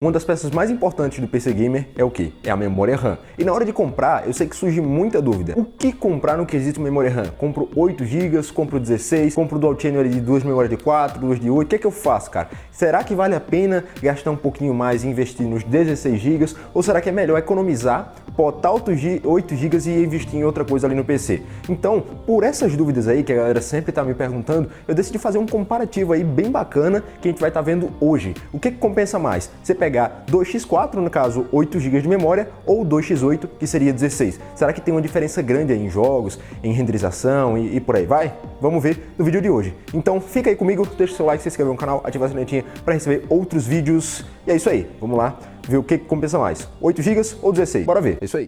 Uma das peças mais importantes do PC Gamer é o quê? É a memória RAM. E na hora de comprar, eu sei que surge muita dúvida. O que comprar no quesito memória RAM? Compro 8 GB, compro 16, compro Dual Channel de 2 memórias de 4, 2 de 8. O que é que eu faço, cara? Será que vale a pena gastar um pouquinho mais e investir nos 16 GB? Ou será que é melhor economizar, botar 8 GB e investir em outra coisa ali no PC? Então, por essas dúvidas aí que a galera sempre tá me perguntando, eu decidi fazer um comparativo aí bem bacana que a gente vai estar vendo hoje. O que compensa mais? Você pegar 2x4, no caso 8 GB de memória, ou 2x8, que seria 16. Será que tem uma diferença grande aí em jogos, em renderização e por aí vai? Vamos ver no vídeo de hoje. Então fica aí comigo, deixa o seu like, se inscreve no canal, ativa a sinetinha para receber outros vídeos. E é isso aí, vamos lá ver o que compensa mais, 8 GB ou 16. Bora ver, é isso aí.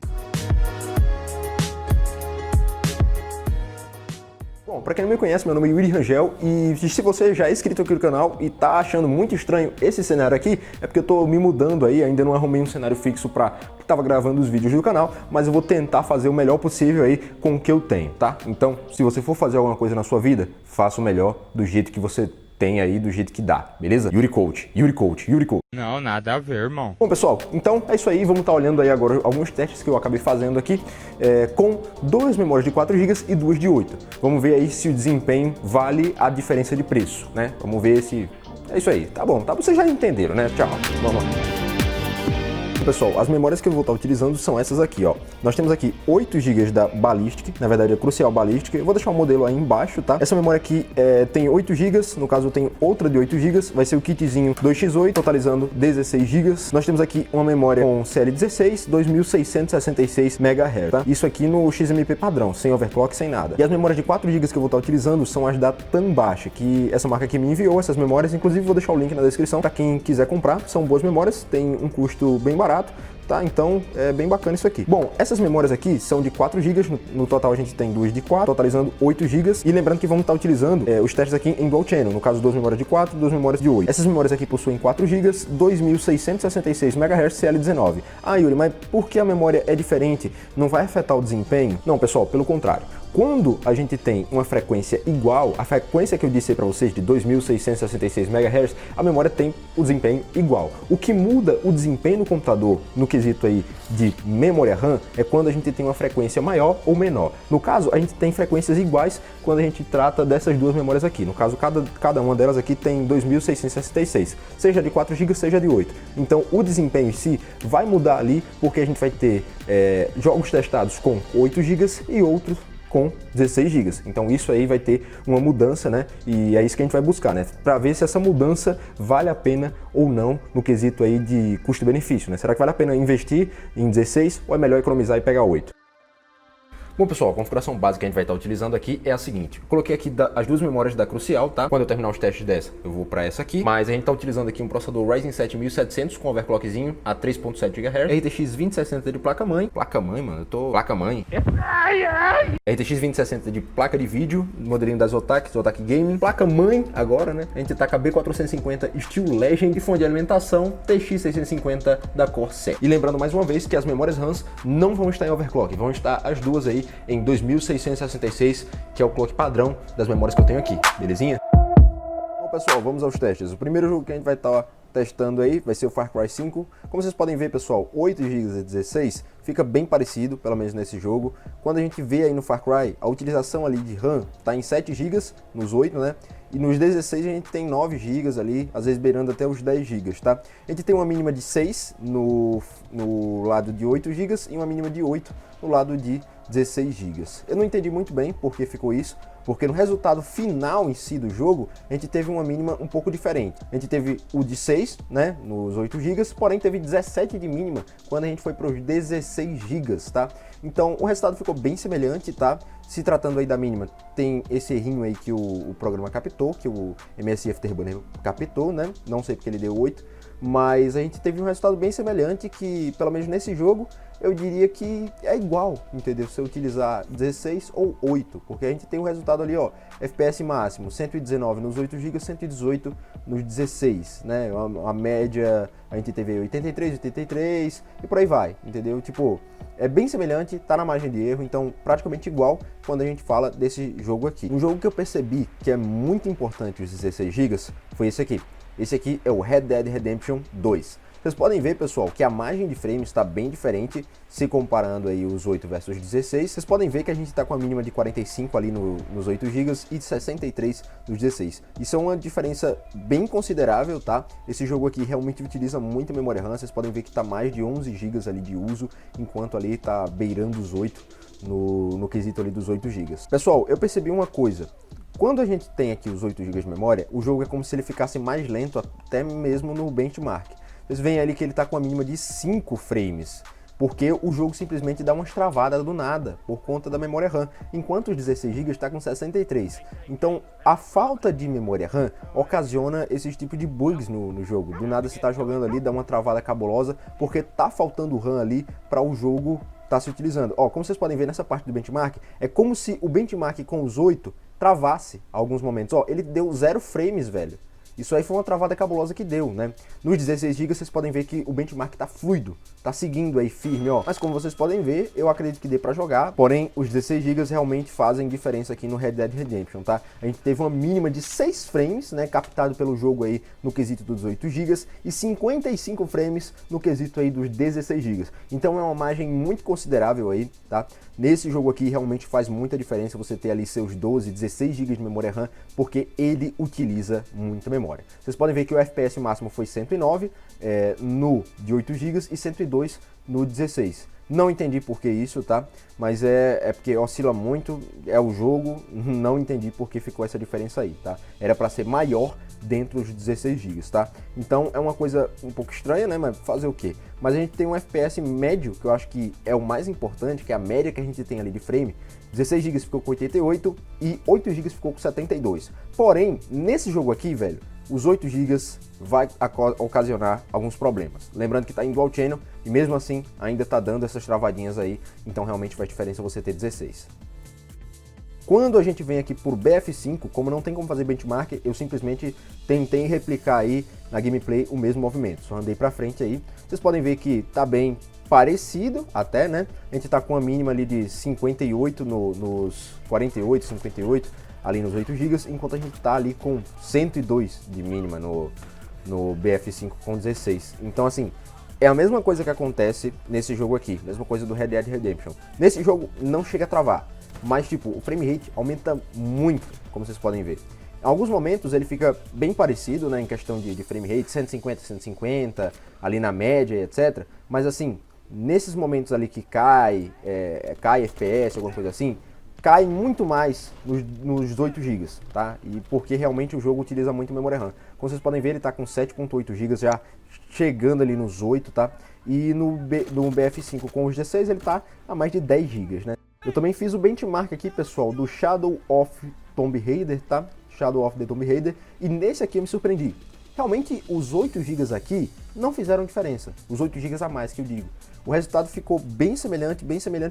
Bom, para quem não me conhece, meu nome é Yuri Rangel e se você já é inscrito aqui no canal e tá achando muito estranho esse cenário aqui, é porque eu tô me mudando aí, ainda não arrumei um cenário fixo para que tava gravando os vídeos do canal, mas eu vou tentar fazer o melhor possível aí com o que eu tenho, tá? Então, se você for fazer alguma coisa na sua vida, faça o melhor do jeito que você tem aí, do jeito que dá, beleza? Yuri Coach, Yuri Coach, Yuri Coach. Não, nada a ver, irmão. Bom, pessoal, então é isso aí, vamos estar olhando aí agora alguns testes que eu acabei fazendo aqui com 2 memórias de 4 GB e 2 de 8. Vamos ver aí se o desempenho vale a diferença de preço, né? Vamos ver se... É isso aí, tá bom, vocês já entenderam, né? Tchau, vamos lá. Pessoal, as memórias que eu vou estar utilizando são essas aqui, ó. Nós temos aqui 8 GB da Ballistic, na verdade é Crucial Ballistic. Eu vou deixar o modelo aí embaixo, tá? Essa memória aqui tem 8 GB, no caso eu tenho outra de 8 GB, vai ser o kitzinho 2x8, totalizando 16 GB. Nós temos aqui uma memória com CL16, 2666 MHz, tá? Isso aqui no XMP padrão, sem overclock, sem nada. E as memórias de 4 GB que eu vou estar utilizando são as da Tanbacha, que essa marca aqui me enviou essas memórias, inclusive vou deixar o link na descrição para quem quiser comprar. São boas memórias, tem um custo bem barato, tá? Então é bem bacana isso aqui. Bom, essas memórias aqui são de 4 GB, no total a gente tem 2 de 4, totalizando 8 GB. E lembrando que vamos estar utilizando os testes aqui em Dual Channel, no caso 2 memórias de 4, 2 memórias de 8. Essas memórias aqui possuem 4 GB, 2666 MHz CL19. Ah, Yuri, mas por que a memória é diferente? Não vai afetar o desempenho? Não, pessoal, pelo contrário. Quando a gente tem uma frequência igual, a frequência que eu disse para vocês de 2666 MHz, a memória tem o desempenho igual. O que muda o desempenho do computador no quesito aí de memória RAM é quando a gente tem uma frequência maior ou menor. No caso, a gente tem frequências iguais quando a gente trata dessas duas memórias aqui. No caso, cada uma delas aqui tem 2666, seja de 4 GB, seja de 8. Então, o desempenho em si vai mudar ali, porque a gente vai ter jogos testados com 8 GB e outros com 16 GB. Então isso aí vai ter uma mudança, né? E é isso que a gente vai buscar, né? Para ver se essa mudança vale a pena ou não no quesito aí de custo-benefício, né? Será que vale a pena investir em 16 ou é melhor economizar e pegar 8? Bom, pessoal, a configuração básica que a gente vai estar utilizando aqui é a seguinte. Eu coloquei aqui as duas memórias da Crucial, tá? Quando eu terminar os testes dessa, eu vou para essa aqui. Mas a gente está utilizando aqui um processador Ryzen 7 1700 com overclockzinho a 3.7 GHz. RTX 2060 de placa-mãe. Placa-mãe, mano, eu tô... Placa-mãe. RTX 2060 de placa de vídeo, modelinho da Zotac Gaming. Placa-mãe agora, né? A gente tá com a B450 Steel Legend e fonte de alimentação TX 650 da Corsair. E lembrando mais uma vez que as memórias RAMs não vão estar em overclock, vão estar as duas aí em 2666, que é o clock padrão das memórias que eu tenho aqui, belezinha? Bom, pessoal, vamos aos testes. O primeiro jogo que a gente vai estar testando aí vai ser o Far Cry 5. Como vocês podem ver, pessoal, 8 GB e 16 fica bem parecido, pelo menos nesse jogo. Quando a gente vê aí no Far Cry, a utilização ali de RAM está em 7 GB nos 8, né? E nos 16 a gente tem 9 GB ali, às vezes beirando até os 10 GB, tá? A gente tem uma mínima de 6 no lado de 8 GB e uma mínima de 8 no lado de 16 GB. Eu não entendi muito bem por que ficou isso, porque no resultado final em si do jogo, a gente teve uma mínima um pouco diferente. A gente teve o de 6, né, nos 8 GB, porém teve 17 de mínima quando a gente foi para os 16 GB, tá? Então o resultado ficou bem semelhante, tá? Se tratando aí da mínima, tem esse errinho aí que o programa captou, que o MSI Afterburner captou, né? Não sei porque ele deu 8, mas a gente teve um resultado bem semelhante que, pelo menos nesse jogo, eu diria que é igual, entendeu? Se eu utilizar 16 ou 8, porque a gente tem um resultado ali, ó, FPS máximo 119 nos 8 GB, 118 nos 16, né? A média a gente teve 83, 83 e por aí vai, entendeu? Tipo, é bem semelhante, tá na margem de erro, então praticamente igual quando a gente fala desse jogo aqui. Um jogo que eu percebi que é muito importante os 16 GB foi esse aqui. Esse aqui é o Red Dead Redemption 2. Vocês podem ver, pessoal, que a margem de frames está bem diferente se comparando aí os 8 versus 16. Vocês podem ver que a gente está com a mínima de 45 ali nos 8 GB e de 63 nos 16. Isso é uma diferença bem considerável, tá? Esse jogo aqui realmente utiliza muita memória RAM. Vocês podem ver que está mais de 11 GB ali de uso, enquanto ali está beirando os 8 no quesito ali dos 8 GB. Pessoal, eu percebi uma coisa. Quando a gente tem aqui os 8 GB de memória, o jogo é como se ele ficasse mais lento até mesmo no benchmark. Vocês veem ali que ele está com a mínima de 5 frames, porque o jogo simplesmente dá umas travadas do nada, por conta da memória RAM, enquanto os 16 GB está com 63. Então, a falta de memória RAM ocasiona esses tipos de bugs no jogo. Do nada você está jogando ali, dá uma travada cabulosa, porque tá faltando RAM ali para o jogo estar se utilizando. Ó, como vocês podem ver nessa parte do benchmark, é como se o benchmark com os 8 travasse alguns momentos. Ó, ele deu 0 frames, velho. Isso aí foi uma travada cabulosa que deu, né? Nos 16 GB vocês podem ver que o benchmark tá fluido, tá seguindo aí firme, ó. Mas como vocês podem ver, eu acredito que dê pra jogar, porém os 16 GB realmente fazem diferença aqui no Red Dead Redemption, tá? A gente teve uma mínima de 6 frames, né, captado pelo jogo aí no quesito dos 8 GB e 55 frames no quesito aí dos 16 GB. Então é uma margem muito considerável aí, tá? Nesse jogo aqui realmente faz muita diferença você ter ali seus 12, 16 GB de memória RAM, porque ele utiliza muita memória. Vocês podem ver que o FPS máximo foi 109 no de 8 GB e 102 no 16. Não entendi por que isso, tá? Mas é porque oscila muito, é o jogo, não entendi por que ficou essa diferença aí, tá? Era para ser maior dentro dos 16 GB, tá? Então é uma coisa um pouco estranha, né? Mas fazer o quê? Mas a gente tem um FPS médio, que eu acho que é o mais importante, que é a média que a gente tem ali de frame. 16 GB ficou com 88 e 8 GB ficou com 72. Porém, nesse jogo aqui, velho, os 8 GB vai ocasionar alguns problemas. Lembrando que está em dual channel e mesmo assim ainda está dando essas travadinhas aí, então realmente faz diferença você ter 16. Quando a gente vem aqui por BF5, como não tem como fazer benchmark, eu simplesmente tentei replicar aí na gameplay o mesmo movimento. Só andei para frente aí. Vocês podem ver que tá bem parecido até, né? A gente tá com a mínima ali de 58 nos 48, 58 ali nos 8 GB, enquanto a gente tá ali com 102 de mínima no BF5 com 16. Então assim, é a mesma coisa que acontece nesse jogo aqui, mesma coisa do Red Dead Redemption. Nesse jogo não chega a travar, mas tipo, o frame rate aumenta muito, como vocês podem ver. Em alguns momentos ele fica bem parecido, né, em questão de frame rate, 150, 150, ali na média, etc. Mas assim, nesses momentos ali que cai FPS, alguma coisa assim, cai muito mais nos 8 GB, tá? E porque realmente o jogo utiliza muito memória RAM. Como vocês podem ver, ele está com 7.8 GB já chegando ali nos 8, tá? E no BF5 com os 16 ele está a mais de 10 GB, né? Eu também fiz o benchmark aqui, pessoal, do Shadow of Tomb Raider, tá? Shadow of the Tomb Raider, e nesse aqui eu me surpreendi. Realmente os 8 GB aqui não fizeram diferença, os 8 GB a mais que eu digo. O resultado ficou bem semelhante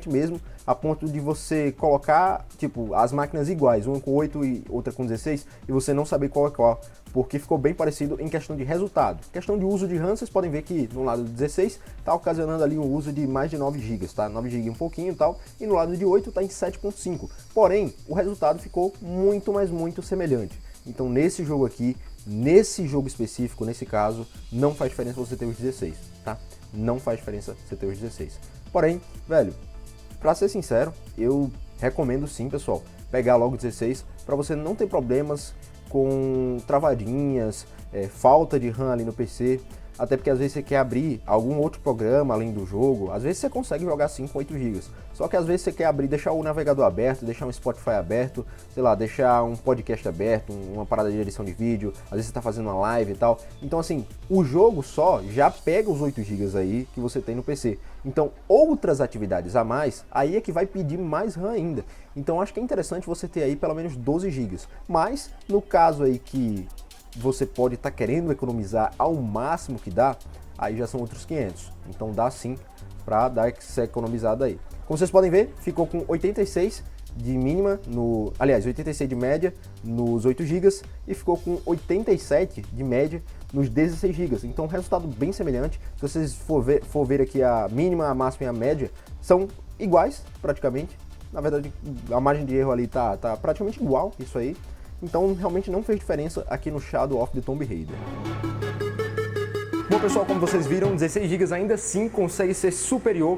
mesmo, a ponto de você colocar, tipo, as máquinas iguais, uma com 8 e outra com 16, e você não saber qual é qual, porque ficou bem parecido em questão de resultado. Questão de uso de RAM, vocês podem ver que no lado do 16 está ocasionando ali um uso de mais de 9 GB, tá? 9 GB um pouquinho e tal, e no lado de 8 está em 7.5. Porém, o resultado ficou muito, mas muito semelhante. Então nesse jogo aqui, nesse jogo específico, nesse caso, não faz diferença você ter os 16, tá? Não faz diferença você ter os 16. Porém, velho, pra ser sincero, eu recomendo sim, pessoal, pegar logo 16 para você não ter problemas com travadinhas, falta de RAM ali no PC, até porque às vezes você quer abrir algum outro programa além do jogo, às vezes você consegue jogar sim com 8 GB, só que às vezes você quer abrir, deixar o navegador aberto, deixar um Spotify aberto, sei lá, deixar um podcast aberto, uma parada de edição de vídeo, às vezes você tá fazendo uma live e tal, então assim, o jogo só já pega os 8 GB aí que você tem no PC, então outras atividades a mais, aí é que vai pedir mais RAM ainda, então acho que é interessante você ter aí pelo menos 12 GB, mas no caso aí que você pode estar querendo economizar ao máximo que dá, aí já são outros 500. Então dá sim para dar essa economizada aí. Como vocês podem ver, ficou com 86 de mínima, 86 de média nos 8 GB e ficou com 87 de média nos 16 GB. Então resultado bem semelhante. Se vocês for ver aqui a mínima, a máxima e a média, são iguais praticamente. Na verdade, a margem de erro ali tá praticamente igual, isso aí. Então realmente não fez diferença aqui no Shadow of the Tomb Raider. Bom Então, pessoal, como vocês viram, 16 GB ainda assim consegue ser superior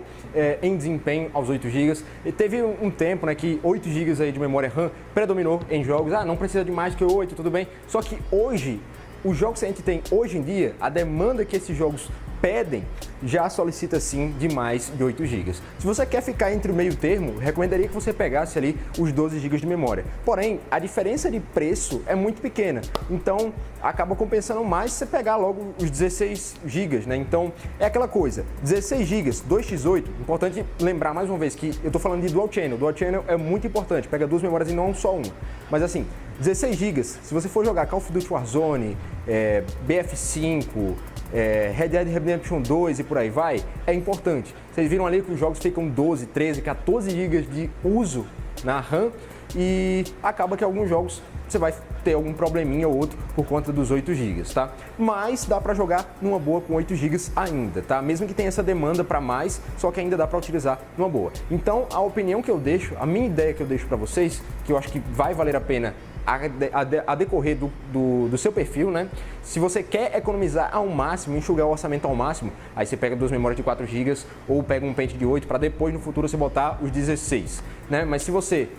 em desempenho aos 8 GB. E teve um tempo, né, que 8 GB aí de memória RAM predominou em jogos. Não precisa de mais que 8, tudo bem. Só que hoje, os jogos que a gente tem hoje em dia, a demanda que esses jogos pedem já solicita sim de mais de 8 GB. Se você quer ficar entre o meio termo, recomendaria que você pegasse ali os 12 GB de memória. Porém, a diferença de preço é muito pequena, então acaba compensando mais se você pegar logo os 16 GB, né? Então é aquela coisa, 16 GB, 2x8, importante lembrar mais uma vez que eu estou falando de Dual Channel. Dual Channel é muito importante, pega duas memórias e não só uma. Mas assim, 16 GB, se você for jogar Call of Duty Warzone, BF5, Red Dead Redemption 2 e por aí vai, é importante. Vocês viram ali que os jogos ficam 12, 13, 14 GB de uso na RAM e acaba que alguns jogos você vai ter algum probleminha ou outro por conta dos 8 GB, tá? Mas dá para jogar numa boa com 8 GB ainda, tá? Mesmo que tenha essa demanda para mais, só que ainda dá para utilizar numa boa. Então, a opinião que eu deixo, a minha ideia que eu deixo para vocês, que eu acho que vai valer a pena a decorrer do seu perfil, né? Se você quer economizar ao máximo, enxugar o orçamento ao máximo, aí você pega duas memórias de 4 GB ou pega um pente de 8 para depois no futuro você botar os 16, né? Mas se você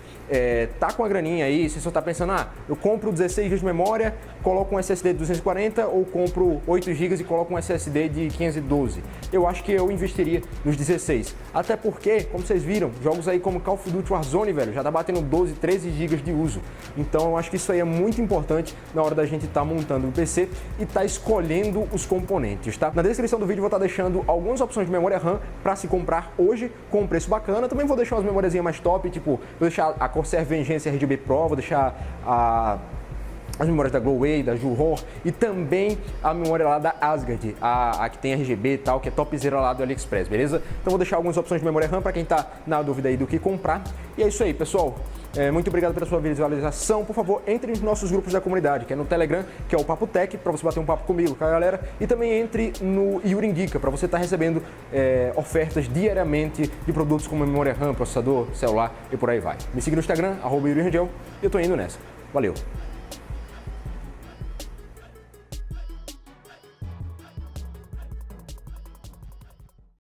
tá com a graninha aí, você só tá pensando, eu compro 16 GB de memória, coloco um SSD de 240 ou compro 8 GB e coloco um SSD de 512. Eu acho que eu investiria nos 16. Até porque, como vocês viram, jogos aí como Call of Duty Warzone, velho, já tá batendo 12, 13 GB de uso. Então eu acho que isso aí é muito importante na hora da gente estar montando o PC e tá escolhendo os componentes, tá? Na descrição do vídeo eu vou estar deixando algumas opções de memória RAM para se comprar hoje com um preço bacana. Também vou deixar umas memórias mais top, tipo, vou deixar a Corsair Vengeance RGB Pro, vou deixar as memórias da Gloway, da Juhor e também a memória lá da Asgard, a que tem RGB e tal, que é topzera lá do AliExpress, beleza? Então vou deixar algumas opções de memória RAM para quem tá na dúvida aí do que comprar. E é isso aí, pessoal. Muito obrigado pela sua visualização. Por favor, entre nos nossos grupos da comunidade, que é no Telegram, que é o Papo Tech, para você bater um papo comigo, com a galera. E também entre no Yuri Indica, para você estar recebendo ofertas diariamente de produtos como memória RAM, processador, celular e por aí vai. Me siga no Instagram, @YuriRangel, e eu tô indo nessa. Valeu!